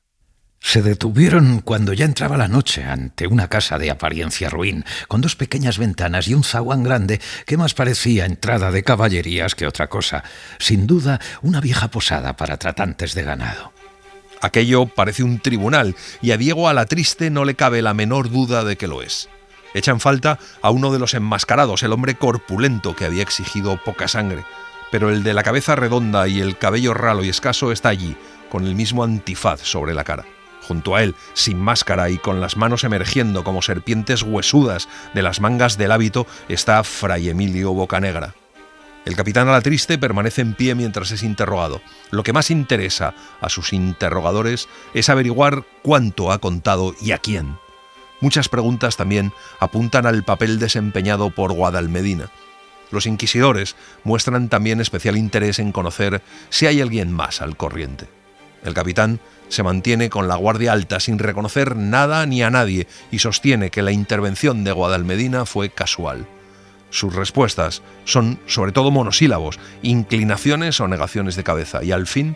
Se detuvieron cuando ya entraba la noche ante una casa de apariencia ruin, con 2 pequeñas ventanas y un zaguán grande que más parecía entrada de caballerías que otra cosa. Sin duda, una vieja posada para tratantes de ganado. Aquello parece un tribunal y a Diego Alatriste no le cabe la menor duda de que lo es. Echan falta a uno de los enmascarados, el hombre corpulento que había exigido poca sangre, pero el de la cabeza redonda y el cabello ralo y escaso está allí, con el mismo antifaz sobre la cara. Junto a él, sin máscara y con las manos emergiendo como serpientes huesudas de las mangas del hábito, está Fray Emilio Bocanegra. El capitán Alatriste permanece en pie mientras es interrogado. Lo que más interesa a sus interrogadores es averiguar cuánto ha contado y a quién. Muchas preguntas también apuntan al papel desempeñado por Guadalmedina. Los inquisidores muestran también especial interés en conocer si hay alguien más al corriente. El capitán se mantiene con la guardia alta sin reconocer nada ni a nadie y sostiene que la intervención de Guadalmedina fue casual. Sus respuestas son sobre todo monosílabos, inclinaciones o negaciones de cabeza, y al fin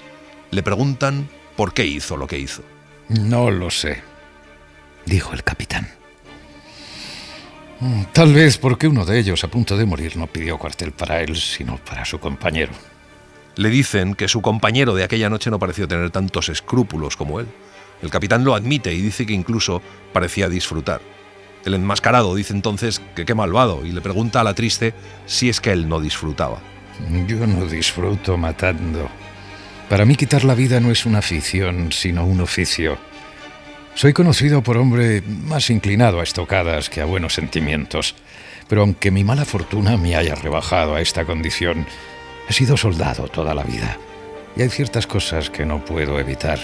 le preguntan por qué hizo lo que hizo. No lo sé, dijo el capitán. Tal vez porque uno de ellos, a punto de morir, no pidió cuartel para él, sino para su compañero. Le dicen que su compañero de aquella noche no pareció tener tantos escrúpulos como él. El capitán lo admite y dice que incluso parecía disfrutar. El enmascarado dice entonces que qué malvado y le pregunta a Alatriste si es que él no disfrutaba. Yo no disfruto matando. Para mí quitar la vida no es una afición, sino un oficio. Soy conocido por hombre más inclinado a estocadas que a buenos sentimientos, pero aunque mi mala fortuna me haya rebajado a esta condición, he sido soldado toda la vida y hay ciertas cosas que no puedo evitar.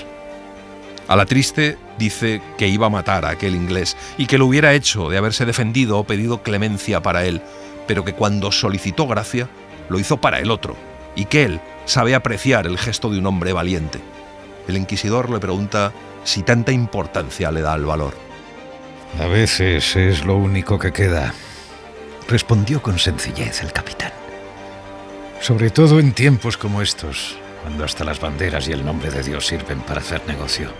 Alatriste dice que iba a matar a aquel inglés y que lo hubiera hecho de haberse defendido o pedido clemencia para él, pero que cuando solicitó gracia lo hizo para el otro y que él sabe apreciar el gesto de un hombre valiente. El inquisidor le pregunta si tanta importancia le da al valor. A veces es lo único que queda, respondió con sencillez el capitán. Sobre todo en tiempos como estos, cuando hasta las banderas y el nombre de Dios sirven para hacer negocio.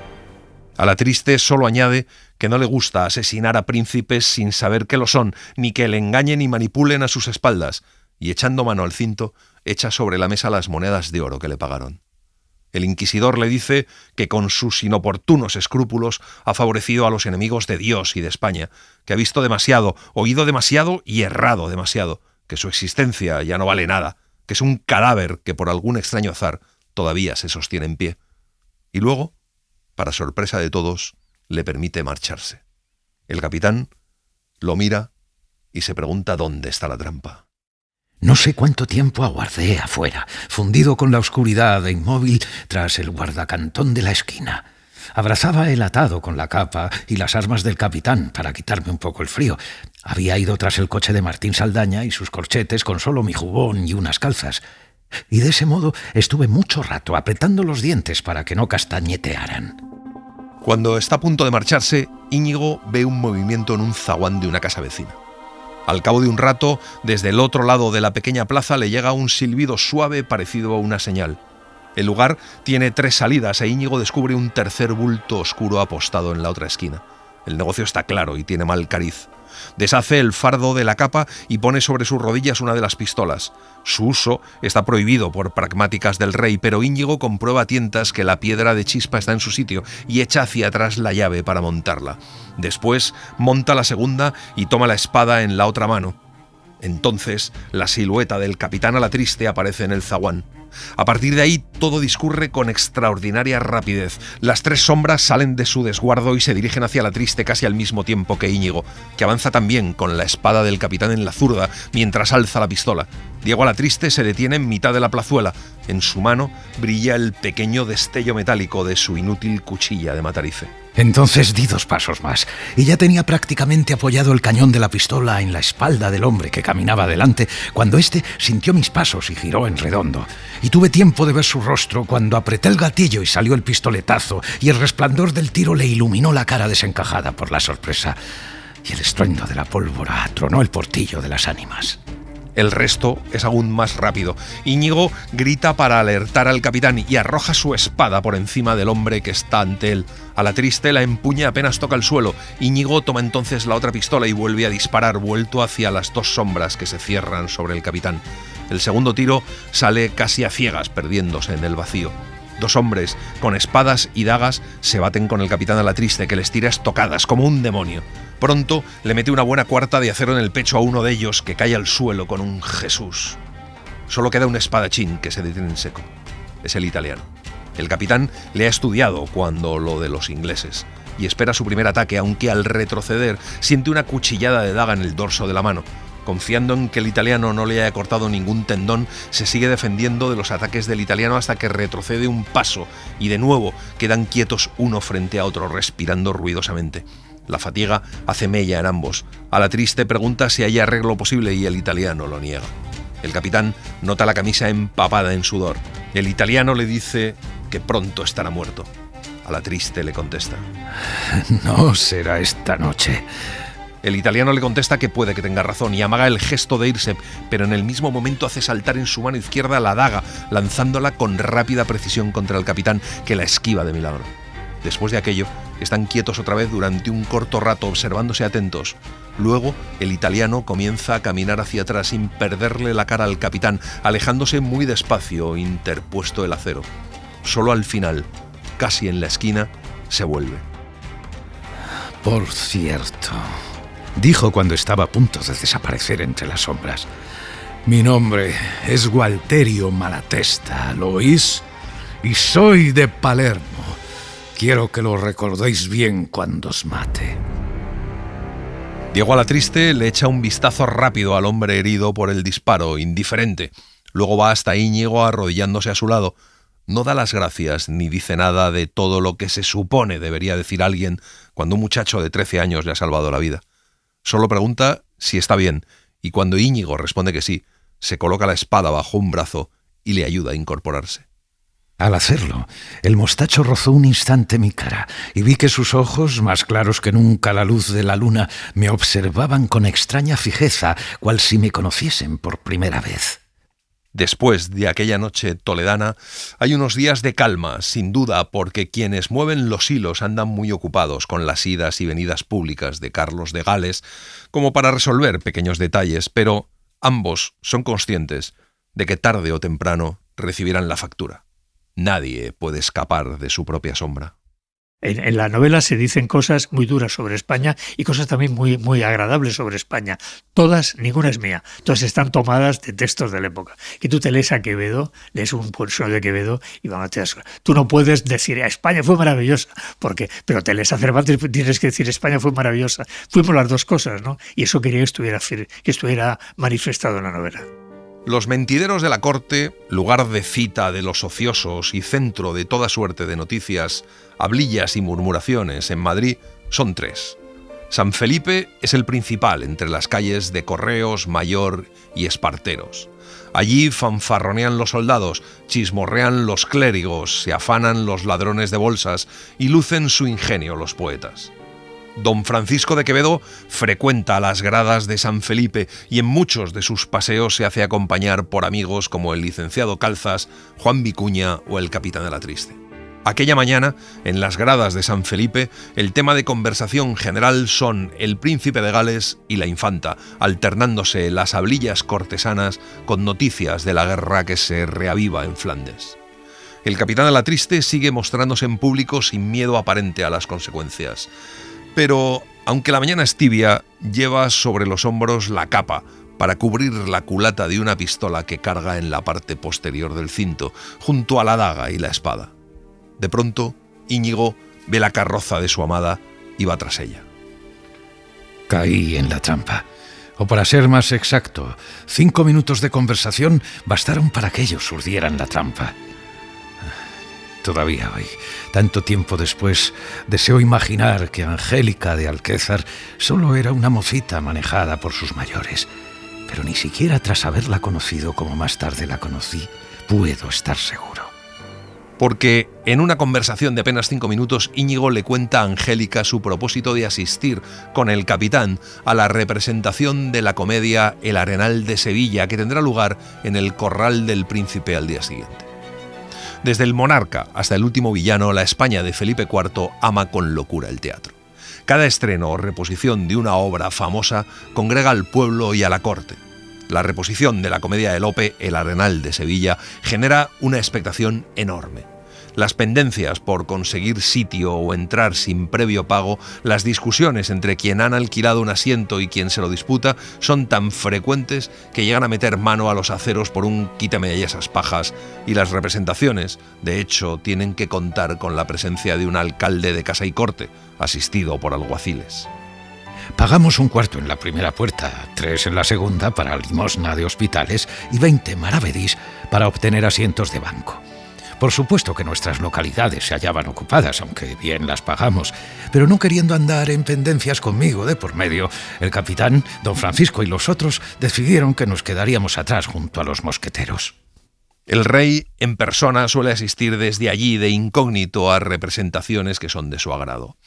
Alatriste solo añade que no le gusta asesinar a príncipes sin saber que lo son, ni que le engañen y manipulen a sus espaldas, y echando mano al cinto, echa sobre la mesa las monedas de oro que le pagaron. El inquisidor le dice que con sus inoportunos escrúpulos ha favorecido a los enemigos de Dios y de España, que ha visto demasiado, oído demasiado y errado demasiado, que su existencia ya no vale nada, que es un cadáver que por algún extraño azar todavía se sostiene en pie. Y luego, para sorpresa de todos, le permite marcharse. El capitán lo mira y se pregunta dónde está la trampa. No sé cuánto tiempo aguardé afuera, fundido con la oscuridad e inmóvil tras el guardacantón de la esquina. Abrazaba el atado con la capa y las armas del capitán para quitarme un poco el frío. Había ido tras el coche de Martín Saldaña y sus corchetes con solo mi jubón y unas calzas. Y de ese modo estuve mucho rato apretando los dientes para que no castañetearan. Cuando está a punto de marcharse, Íñigo ve un movimiento en un zaguán de una casa vecina. Al cabo de un rato, desde el otro lado de la pequeña plaza le llega un silbido suave parecido a una señal. El lugar tiene 3 salidas e Íñigo descubre un tercer bulto oscuro apostado en la otra esquina. El negocio está claro y tiene mal cariz. Deshace el fardo de la capa y pone sobre sus rodillas una de las pistolas. Su uso está prohibido por pragmáticas del rey, pero Íñigo comprueba a tientas que la piedra de chispa está en su sitio y echa hacia atrás la llave para montarla. Después monta la segunda y toma la espada en la otra mano. Entonces la silueta del capitán Alatriste aparece en el zaguán. A partir de ahí todo discurre con extraordinaria rapidez. Las 3 sombras salen de su desguardo y se dirigen hacia Alatriste casi al mismo tiempo que Íñigo, que avanza también con la espada del capitán en la zurda mientras alza la pistola. Diego Alatriste se detiene en mitad de la plazuela. En su mano brilla el pequeño destello metálico de su inútil cuchilla de matarife. Entonces di 2 pasos más y ya tenía prácticamente apoyado el cañón de la pistola en la espalda del hombre que caminaba delante cuando éste sintió mis pasos y giró en redondo. Y tuve tiempo de ver su rostro cuando apreté el gatillo y salió el pistoletazo y el resplandor del tiro le iluminó la cara desencajada por la sorpresa y el estruendo de la pólvora atronó el portillo de las ánimas. El resto es aún más rápido. Íñigo grita para alertar al capitán y arroja su espada por encima del hombre que está ante él. Alatriste la empuña apenas toca el suelo. Íñigo toma entonces la otra pistola y vuelve a disparar, vuelto hacia las 2 sombras que se cierran sobre el capitán. El segundo tiro sale casi a ciegas, perdiéndose en el vacío. 2 hombres con espadas y dagas se baten con el capitán Alatriste, que les tira estocadas como un demonio. Pronto le mete una buena cuarta de acero en el pecho a uno de ellos, que cae al suelo con un Jesús. Solo queda un espadachín que se detiene en seco. Es el italiano. El capitán le ha estudiado cuando lo de los ingleses y espera su primer ataque, aunque al retroceder siente una cuchillada de daga en el dorso de la mano. Confiando en que el italiano no le haya cortado ningún tendón, se sigue defendiendo de los ataques del italiano hasta que retrocede un paso y de nuevo quedan quietos uno frente a otro, respirando ruidosamente. La fatiga hace mella en ambos. Alatriste pregunta si hay arreglo posible y el italiano lo niega. El capitán nota la camisa empapada en sudor. El italiano le dice que pronto estará muerto. Alatriste le contesta: no será esta noche. El italiano le contesta que puede que tenga razón y amaga el gesto de irse, pero en el mismo momento hace saltar en su mano izquierda la daga, lanzándola con rápida precisión contra el capitán, que la esquiva de milagro. Después de aquello, están quietos otra vez durante un corto rato, observándose atentos. Luego, el italiano comienza a caminar hacia atrás sin perderle la cara al capitán, alejándose muy despacio, interpuesto el acero. Solo al final, casi en la esquina, se vuelve. Por cierto, dijo cuando estaba a punto de desaparecer entre las sombras: mi nombre es Gualterio Malatesta, ¿lo oís? Y soy de Palermo. Quiero que lo recordéis bien cuando os mate. Diego Alatriste le echa un vistazo rápido al hombre herido por el disparo, indiferente. Luego va hasta Íñigo arrodillándose a su lado. No da las gracias ni dice nada de todo lo que se supone debería decir alguien cuando un muchacho de 13 años le ha salvado la vida. Solo pregunta si está bien, y cuando Íñigo responde que sí, se coloca la espada bajo un brazo y le ayuda a incorporarse. Al hacerlo, el mostacho rozó un instante mi cara y vi que sus ojos, más claros que nunca a la luz de la luna, me observaban con extraña fijeza, cual si me conociesen por primera vez. Después de aquella noche toledana, hay unos días de calma, sin duda, porque quienes mueven los hilos andan muy ocupados con las idas y venidas públicas de Carlos de Gales, como para resolver pequeños detalles, pero ambos son conscientes de que tarde o temprano recibirán la factura. Nadie puede escapar de su propia sombra. En la novela se dicen cosas muy duras sobre España y cosas también muy, muy agradables sobre España. Todas, ninguna es mía. Todas están tomadas de textos de la época. Que tú te lees a Quevedo, lees un poema de Quevedo y vamos, tú no puedes decir España fue maravillosa, pero te lees a Cervantes y tienes que decir España fue maravillosa. Fuimos las dos cosas, ¿no? Y eso quería que estuviera manifestado en la novela. Los mentideros de la corte, lugar de cita de los ociosos y centro de toda suerte de noticias, hablillas y murmuraciones en Madrid, son tres. San Felipe es el principal entre las calles de Correos, Mayor y Esparteros. Allí fanfarronean los soldados, chismorrean los clérigos, se afanan los ladrones de bolsas y lucen su ingenio los poetas. Don Francisco de Quevedo frecuenta las gradas de San Felipe y en muchos de sus paseos se hace acompañar por amigos como el licenciado Calzas, Juan Vicuña o el capitán Alatriste. Aquella mañana, en las gradas de San Felipe, el tema de conversación general son el príncipe de Gales y la infanta, alternándose las hablillas cortesanas con noticias de la guerra que se reaviva en Flandes. El capitán Alatriste sigue mostrándose en público sin miedo aparente a las consecuencias. Pero, aunque la mañana es tibia, lleva sobre los hombros la capa para cubrir la culata de una pistola que carga en la parte posterior del cinto, junto a la daga y la espada. De pronto, Íñigo ve la carroza de su amada y va tras ella. Caí en la trampa. O para ser más exacto, 5 minutos de conversación bastaron para que ellos urdieran la trampa. Todavía hoy, tanto tiempo después, deseo imaginar que Angélica de Alquézar solo era una mocita manejada por sus mayores, pero ni siquiera tras haberla conocido como más tarde la conocí, puedo estar seguro. Porque en una conversación de apenas 5 minutos, Íñigo le cuenta a Angélica su propósito de asistir con el capitán a la representación de la comedia El Arenal de Sevilla, que tendrá lugar en el Corral del Príncipe al día siguiente. Desde el monarca hasta el último villano, la España de Felipe IV ama con locura el teatro. Cada estreno o reposición de una obra famosa congrega al pueblo y a la corte. La reposición de la comedia de Lope, El Arenal de Sevilla, genera una expectación enorme. Las pendencias por conseguir sitio o entrar sin previo pago, las discusiones entre quien han alquilado un asiento y quien se lo disputa son tan frecuentes que llegan a meter mano a los aceros por un quítame de esas pajas, y las representaciones, de hecho, tienen que contar con la presencia de un alcalde de casa y corte, asistido por alguaciles. Pagamos un cuarto en la primera puerta, 3 en la segunda para limosna de hospitales y 20 maravedís para obtener asientos de banco. Por supuesto que nuestras localidades se hallaban ocupadas, aunque bien las pagamos, pero no queriendo andar en pendencias conmigo de por medio, el capitán, don Francisco y los otros decidieron que nos quedaríamos atrás junto a los mosqueteros. El rey en persona suele asistir desde allí de incógnito a representaciones que son de su agrado.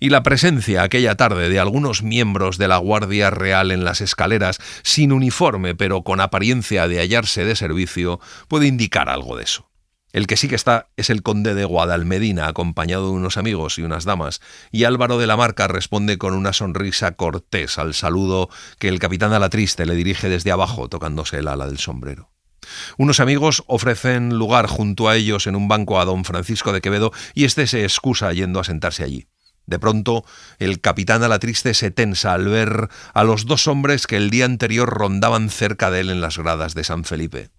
Y la presencia aquella tarde de algunos miembros de la Guardia Real en las escaleras, sin uniforme pero con apariencia de hallarse de servicio, puede indicar algo de eso. El que sí que está es el conde de Guadalmedina, acompañado de unos amigos y unas damas, y Álvaro de la Marca responde con una sonrisa cortés al saludo que el capitán Alatriste le dirige desde abajo, tocándose el ala del sombrero. Unos amigos ofrecen lugar junto a ellos en un banco a don Francisco de Quevedo y este se excusa yendo a sentarse allí. De pronto, el capitán Alatriste se tensa al ver a los 2 hombres que el día anterior rondaban cerca de él en las gradas de San Felipe.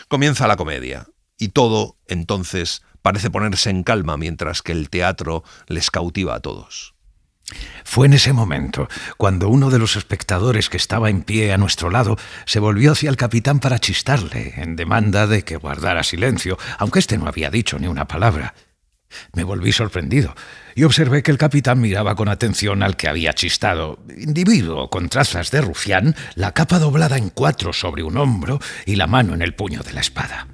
Comienza la comedia. Y todo, entonces, parece ponerse en calma mientras que el teatro les cautiva a todos. Fue en ese momento cuando uno de los espectadores que estaba en pie a nuestro lado se volvió hacia el capitán para chistarle, en demanda de que guardara silencio, aunque éste no había dicho ni una palabra. Me volví sorprendido y observé que el capitán miraba con atención al que había chistado, individuo con trazas de rufián, la capa doblada en 4 sobre un hombro y la mano en el puño de la espada.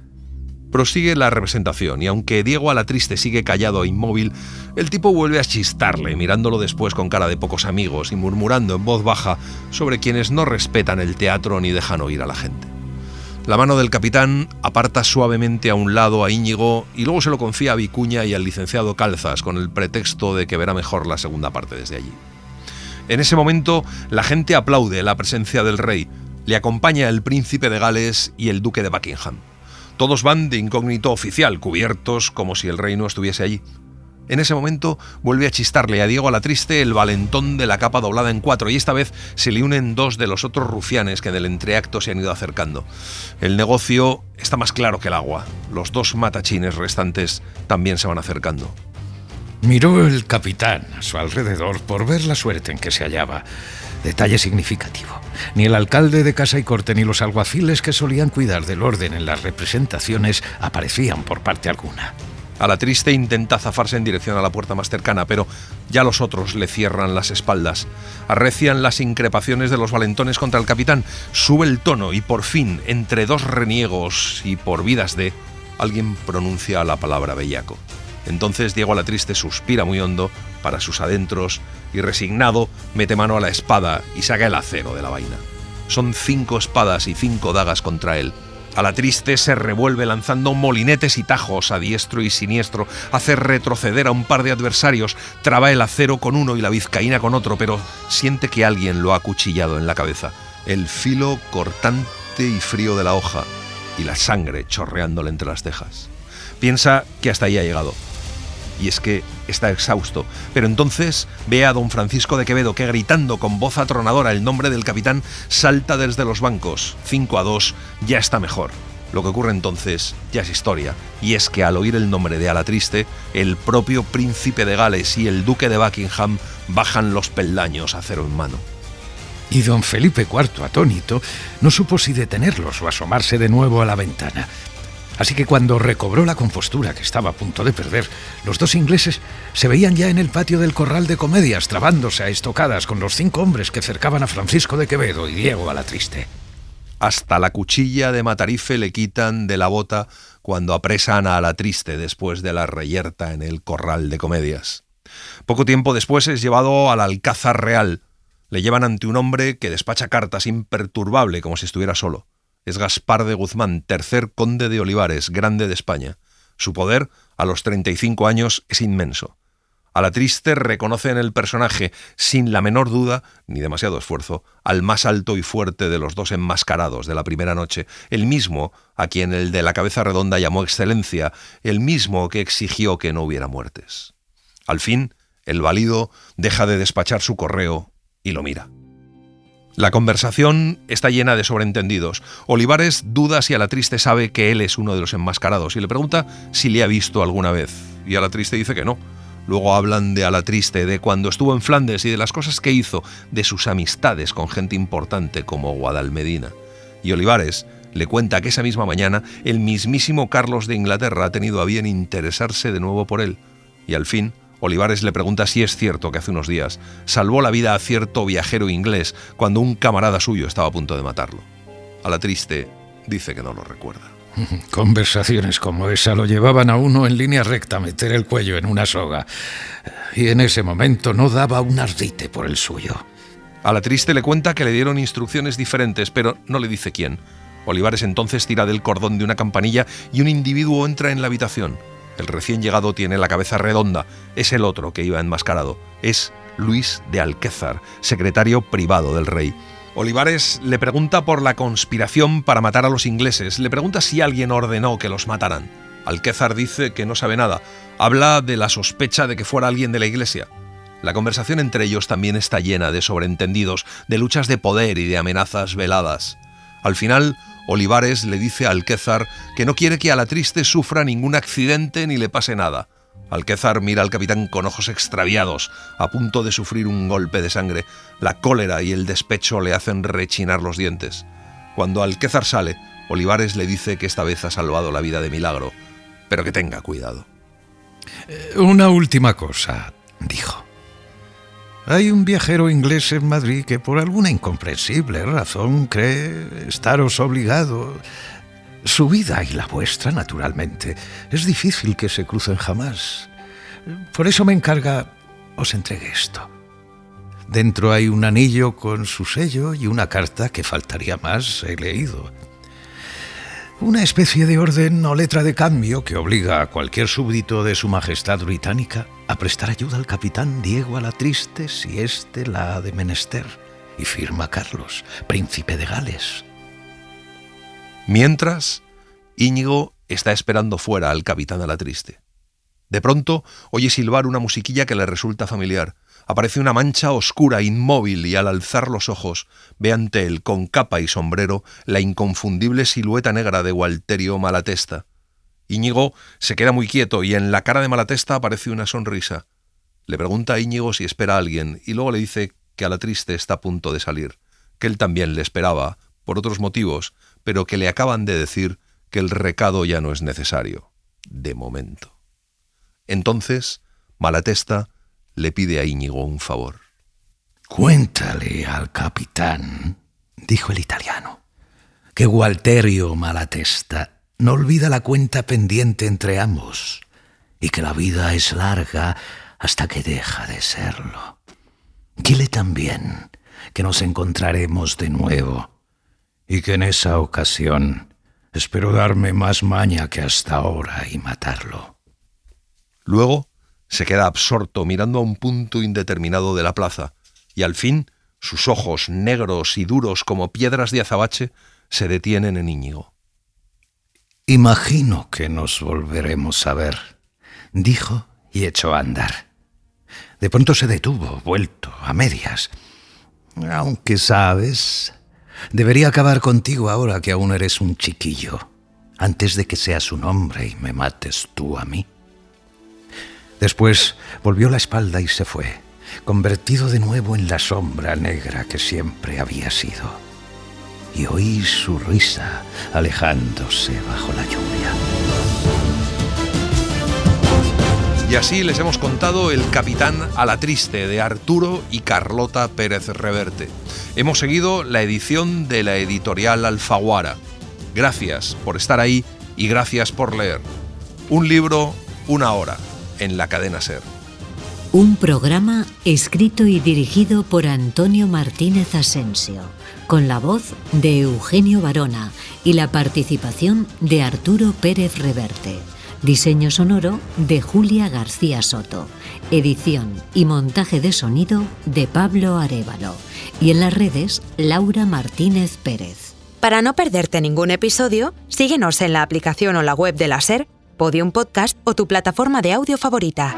Prosigue la representación y aunque Diego Alatriste sigue callado e inmóvil, el tipo vuelve a chistarle, mirándolo después con cara de pocos amigos y murmurando en voz baja sobre quienes no respetan el teatro ni dejan oír a la gente. La mano del capitán aparta suavemente a un lado a Íñigo y luego se lo confía a Vicuña y al licenciado Calzas con el pretexto de que verá mejor la segunda parte desde allí. En ese momento, la gente aplaude la presencia del rey, le acompaña el príncipe de Gales y el duque de Buckingham. Todos van de incógnito oficial, cubiertos como si el rey no estuviese allí. En ese momento vuelve a chistarle a Diego Alatriste el valentón de la capa doblada en 4 y esta vez se le unen 2 de los otros rufianes que del entreacto se han ido acercando. El negocio está más claro que el agua. Los 2 matachines restantes también se van acercando. Miró el capitán a su alrededor por ver la suerte en que se hallaba. Detalle significativo. Ni el alcalde de casa y corte ni los alguaciles que solían cuidar del orden en las representaciones aparecían por parte alguna. Alatriste intenta zafarse en dirección a la puerta más cercana, pero ya los otros le cierran las espaldas. Arrecian las increpaciones de los valentones contra el capitán. Sube el tono y por fin, entre 2 reniegos y por vidas de, alguien pronuncia la palabra bellaco. Entonces Diego Alatriste suspira muy hondo para sus adentros y resignado mete mano a la espada y saca el acero de la vaina. Son 5 espadas y 5 dagas contra él. Alatriste se revuelve lanzando molinetes y tajos a diestro y siniestro, hace retroceder a un par de adversarios, traba el acero con uno y la vizcaína con otro, pero siente que alguien lo ha acuchillado en la cabeza. El filo cortante y frío de la hoja y la sangre chorreándole entre las cejas. Piensa que hasta ahí ha llegado. Y es que está exhausto, pero entonces ve a don Francisco de Quevedo que gritando con voz atronadora el nombre del capitán salta desde los bancos. 5-2, ya está mejor. Lo que ocurre entonces ya es historia, y es que al oír el nombre de Alatriste, el propio príncipe de Gales y el duque de Buckingham bajan los peldaños acero en mano. Y don Felipe IV, atónito, no supo si detenerlos o asomarse de nuevo a la ventana. Así que cuando recobró la compostura que estaba a punto de perder, los 2 ingleses se veían ya en el patio del corral de comedias, trabándose a estocadas con los 5 hombres que cercaban a Francisco de Quevedo y Diego Alatriste. Hasta la cuchilla de Matarife le quitan de la bota cuando apresan a Alatriste después de la reyerta en el corral de comedias. Poco tiempo después es llevado al Alcázar Real. Le llevan ante un hombre que despacha cartas imperturbable como si estuviera solo. Es Gaspar de Guzmán, 3er conde de Olivares, grande de España. Su poder, a los 35 años, es inmenso. Alatriste reconoce en el personaje, sin la menor duda, ni demasiado esfuerzo, al más alto y fuerte de los dos enmascarados de la primera noche, el mismo a quien el de la cabeza redonda llamó excelencia, el mismo que exigió que no hubiera muertes. Al fin, el válido deja de despachar su correo y lo mira. La conversación está llena de sobreentendidos. Olivares duda si Alatriste sabe que él es uno de los enmascarados y le pregunta si le ha visto alguna vez. Y Alatriste dice que no. Luego hablan de Alatriste, de cuando estuvo en Flandes y de las cosas que hizo, de sus amistades con gente importante como Guadalmedina. Y Olivares le cuenta que esa misma mañana el mismísimo Carlos de Inglaterra ha tenido a bien interesarse de nuevo por él. Y al fin, Olivares le pregunta si es cierto que hace unos días salvó la vida a cierto viajero inglés cuando un camarada suyo estaba a punto de matarlo. Alatriste dice que no lo recuerda. Conversaciones como esa lo llevaban a uno en línea recta a meter el cuello en una soga. Y en ese momento no daba un ardite por el suyo. Alatriste le cuenta que le dieron instrucciones diferentes, pero no le dice quién. Olivares entonces tira del cordón de una campanilla y un individuo entra en la habitación. El recién llegado tiene la cabeza redonda. Es el otro que iba enmascarado. Es Luis de Alquézar, secretario privado del rey. Olivares le pregunta por la conspiración para matar a los ingleses. Le pregunta si alguien ordenó que los mataran. Alquézar dice que no sabe nada. Habla de la sospecha de que fuera alguien de la iglesia. La conversación entre ellos también está llena de sobreentendidos, de luchas de poder y de amenazas veladas. Al final, Olivares le dice a Alquézar que no quiere que Alatriste sufra ningún accidente ni le pase nada. Alquézar mira al capitán con ojos extraviados, a punto de sufrir un golpe de sangre. La cólera y el despecho le hacen rechinar los dientes. Cuando Alquézar sale, Olivares le dice que esta vez ha salvado la vida de milagro, pero que tenga cuidado. Una última cosa, dijo. Hay un viajero inglés en Madrid que por alguna incomprensible razón cree estaros obligado. Su vida y la vuestra, naturalmente, es difícil que se crucen jamás. Por eso me encarga os entregue esto. Dentro hay un anillo con su sello y una carta que faltaría más, he leído. Una especie de orden o letra de cambio que obliga a cualquier súbdito de su majestad británica a prestar ayuda al capitán Diego Alatriste si éste la ha de menester. Y firma Carlos, príncipe de Gales. Mientras, Íñigo está esperando fuera al capitán Alatriste. De pronto, oye silbar una musiquilla que le resulta familiar. Aparece una mancha oscura, inmóvil, y al alzar los ojos, ve ante él, con capa y sombrero, la inconfundible silueta negra de Gualterio Malatesta. Íñigo se queda muy quieto y en la cara de Malatesta aparece una sonrisa. Le pregunta a Íñigo si espera a alguien y luego le dice que Alatriste está a punto de salir, que él también le esperaba, por otros motivos, pero que le acaban de decir que el recado ya no es necesario, de momento. Entonces, Malatesta le pide a Íñigo un favor. Cuéntale al capitán, dijo el italiano, que Gualterio Malatesta no olvida la cuenta pendiente entre ambos y que la vida es larga hasta que deja de serlo. Dile también que nos encontraremos de nuevo y que en esa ocasión espero darme más maña que hasta ahora y matarlo. Luego se queda absorto mirando a un punto indeterminado de la plaza y al fin sus ojos negros y duros como piedras de azabache se detienen en Íñigo. Imagino que nos volveremos a ver, dijo y echó a andar. De pronto se detuvo, vuelto a medias. Aunque sabes, debería acabar contigo ahora que aún eres un chiquillo, antes de que seas un hombre y me mates tú a mí. Después volvió la espalda y se fue, convertido de nuevo en la sombra negra que siempre había sido. Y oí su risa alejándose bajo la lluvia. Y así les hemos contado El capitán Alatriste de Arturo y Carlota Pérez Reverte. Hemos seguido la edición de la editorial Alfaguara. Gracias por estar ahí y gracias por leer. Un libro, una hora, en la cadena SER. Un programa escrito y dirigido por Antonio Martínez Asensio, con la voz de Eugenio Barona y la participación de Arturo Pérez Reverte. Diseño sonoro de Julia García Soto. Edición y montaje de sonido de Pablo Arévalo. Y en las redes, Laura Martínez Pérez. Para no perderte ningún episodio, síguenos en la aplicación o la web de la SER, Podium Podcast o tu plataforma de audio favorita.